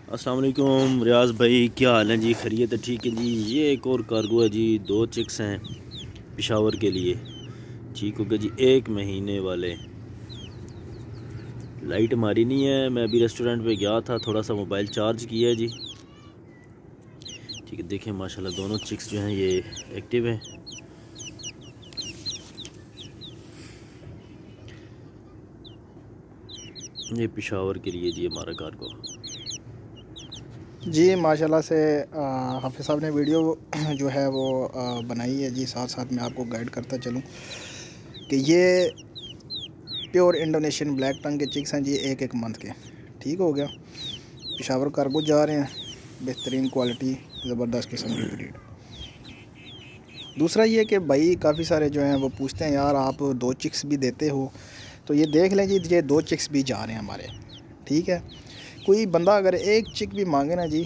अस्सलाम वालेकुम रियाज़ भाई, क्या हाल है जी? खैरियत है? ठीक है जी। ये एक और कार्गो है जी, 2 चिक्स हैं पेशावर के लिए। ठीक हो गया जी, 1 महीने वाले। लाइट हमारी नहीं है, मैं अभी रेस्टोरेंट पे गया था, थोड़ा सा मोबाइल चार्ज किया है जी। ठीक है, देखें माशाल्लाह दोनों चिक्स जो हैं ये एक्टिव हैं। ये पेशावर के लिए जी हमारा कार्गो। जी माशाल्लाह से हाफिज़ साहब ने वीडियो जो है वो बनाई है जी। साथ साथ मैं आपको गाइड करता चलूँ कि ये प्योर इंडोनेशियन ब्लैक टंग के चिक्स हैं जी, एक मंथ के। ठीक हो गया। पेशावर कार्गो जा रहे हैं, बेहतरीन क्वालिटी, ज़बरदस्त किस्म की ब्रीड। दूसरा ये कि भाई काफ़ी सारे जो हैं वो पूछते हैं यार आप 2 चिक्स भी देते हो, तो ये देख लें जी, ये 2 चिक्स भी जा रहे हैं हमारे। ठीक है, कोई बंदा अगर एक चिक भी मांगे ना जी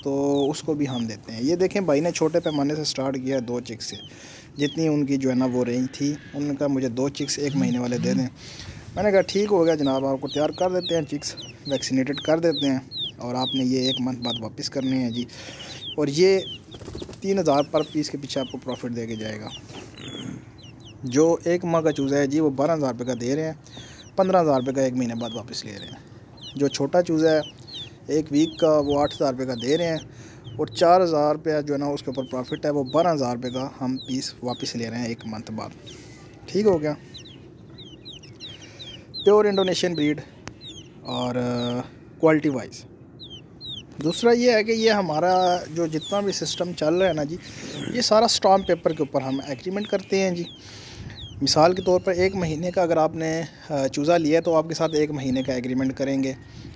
तो उसको भी हम देते हैं। ये देखें भाई ने छोटे पैमाने से स्टार्ट किया 2 चिक्स से, जितनी उनकी जो है ना वो रेंज थी। उन्होंने कहा मुझे 2 चिक्स 1 महीने वाले दे दें। मैंने कहा ठीक हो गया जनाब, आपको तैयार कर देते हैं, चिक्स वैक्सीनेटेड कर देते हैं, और आपने ये 1 मंथ बाद वापस करने हैं जी। और ये 3000 पर पीस के पीछे आपको प्रॉफिट दे के जाएगा। जो 1 माह का चूज़ा है जी वो 12,000 रुपये का दे रहे हैं, 15,000 रुपये का 1 महीने बाद वापस ले रहे हैं। जो छोटा चूज़ा है 1 वीक का वो 8,000 रुपये का दे रहे हैं, और 4,000 रुपया जो है ना उसके ऊपर प्रॉफिट है, वो 12,000 रुपये का हम पीस वापस ले रहे हैं 1 मंथ बाद। ठीक हो गया। प्योर इंडोनेशियन ब्रीड और क्वालिटी वाइज। दूसरा ये है कि ये हमारा जो जितना भी सिस्टम चल रहा है ना जी, ये सारा स्टाम्प पेपर के ऊपर हम एग्रीमेंट करते हैं जी। मिसाल के तौर पर 1 महीने का अगर आपने चूज़ा लिया है तो आपके साथ 1 महीने का एग्रीमेंट करेंगे,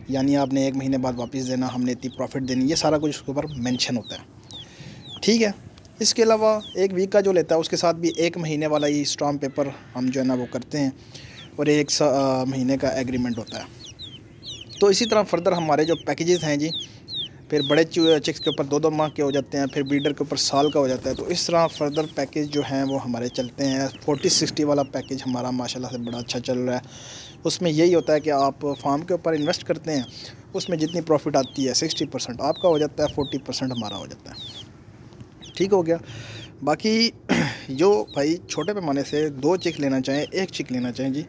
यानी आपने 1 महीने बाद वापस देना, हमने इतनी प्रॉफिट देनी, ये सारा कुछ उसके ऊपर मेंशन होता है। ठीक है। इसके अलावा 1 वीक का जो लेता है उसके साथ भी 1 महीने वाला ही स्टाम्प पेपर हम जो है ना वो करते हैं, और 1 महीने का एग्रीमेंट होता है। तो इसी तरह फर्दर हमारे जो पैकेजेस हैं जी, फिर बड़े चिक्स के ऊपर 2-2 माह के हो जाते हैं, फिर ब्रीडर के ऊपर साल का हो जाता है। तो इस तरह फर्दर पैकेज जो हैं वो हमारे चलते हैं। 40-60 वाला पैकेज हमारा माशाल्लाह से बड़ा अच्छा चल रहा है। उसमें यही होता है कि आप फार्म के ऊपर इन्वेस्ट करते हैं, उसमें जितनी प्रॉफिट आती है 60% आपका हो जाता है, 40% हमारा हो जाता है। ठीक हो गया। बाकी जो भाई छोटे पैमाने से 2 चिक लेना चाहें, 1 चिक लेना चाहें जी,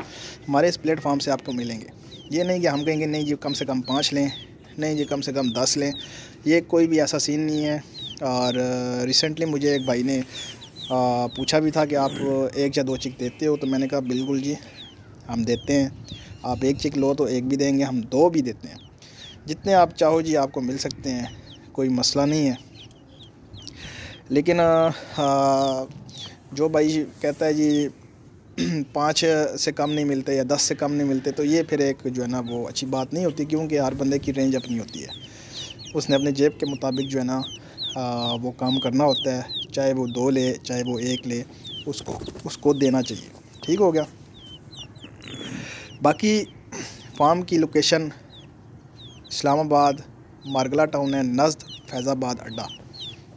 हमारे इस प्लेटफॉर्म से आपको मिलेंगे। ये नहीं कि हम कहेंगे नहीं जी कम से कम 5 लें, नहीं जी कम से कम 10 लें, ये कोई भी ऐसा सीन नहीं है। और रिसेंटली मुझे एक भाई ने पूछा भी था कि आप 1 या 2 चिक देते हो, तो मैंने कहा बिल्कुल जी हम देते हैं। आप 1 चिक लो तो 1 भी देंगे, हम 2 भी देते हैं, जितने आप चाहो जी आपको मिल सकते हैं, कोई मसला नहीं है। लेकिन जो भाई कहता है जी 5 से कम नहीं मिलते या 10 से कम नहीं मिलते, तो ये फिर एक जो है ना वो अच्छी बात नहीं होती, क्योंकि हर बंदे की रेंज अपनी होती है। उसने अपने जेब के मुताबिक जो है ना वो काम करना होता है, चाहे वो 2 ले चाहे वो 1 ले, उसको देना चाहिए। ठीक हो गया। बाकी फार्म की लोकेशन इस्लामाबाद मारगला टाउन है, नज़द फैज़ाबाद अड्डा।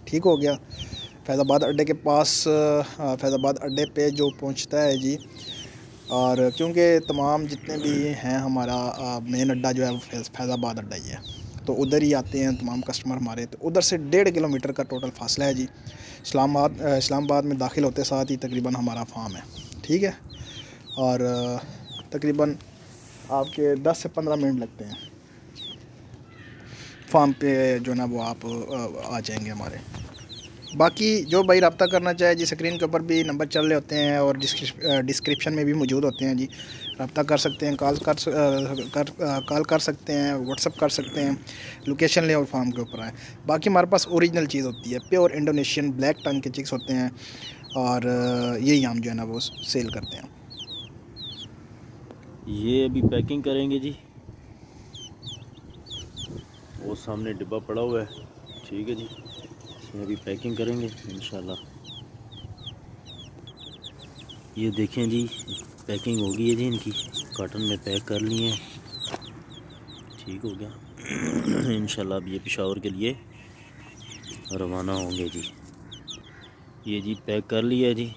ठीक हो गया। फैज़ाबाद अड्डे के पास फैज़ाबाद अड्डे पे जो पहुंचता है जी, और क्योंकि तमाम जितने भी हैं हमारा मेन अड्डा जो है वो फैज़ाबाद अड्डा ही है, तो उधर ही आते हैं तमाम कस्टमर हमारे। तो उधर से 1.5 किलोमीटर का टोटल फासला है जी। इस्लामाबाद में दाखिल होते साथ ही तकरीबन हमारा फार्म है। ठीक है। और तकरीबन आपके 10 से 15 मिनट लगते हैं फार्म पे जो ना वो आप आ जाएंगे हमारे। बाकी जो भाई रब्ता करना चाहे जी, स्क्रीन के ऊपर भी नंबर चल रहे होते हैं और डिस्क्रिप्शन में भी मौजूद होते हैं जी। रब्ता कर सकते हैं, कॉल कर सकते हैं, व्हाट्सअप कर सकते हैं, लोकेशन ले और फार्म के ऊपर आए। बाकी हमारे पास ओरिजिनल चीज़ होती है, प्योर इंडोनेशियन ब्लैक टंग के चिक्स होते हैं, और यही हम जो है ना वो सेल करते हैं। ये अभी पैकिंग करेंगे जी, वो सामने डिब्बा पड़ा हुआ है। ठीक है जी, इसमें अभी पैकिंग करेंगे इंशाल्लाह। ये देखें जी, पैकिंग हो गई है जी, इनकी कार्टन में पैक कर ली है। ठीक हो गया। इंशाल्लाह अब ये पेशावर के लिए रवाना होंगे जी। ये जी पैक कर लिया है जी।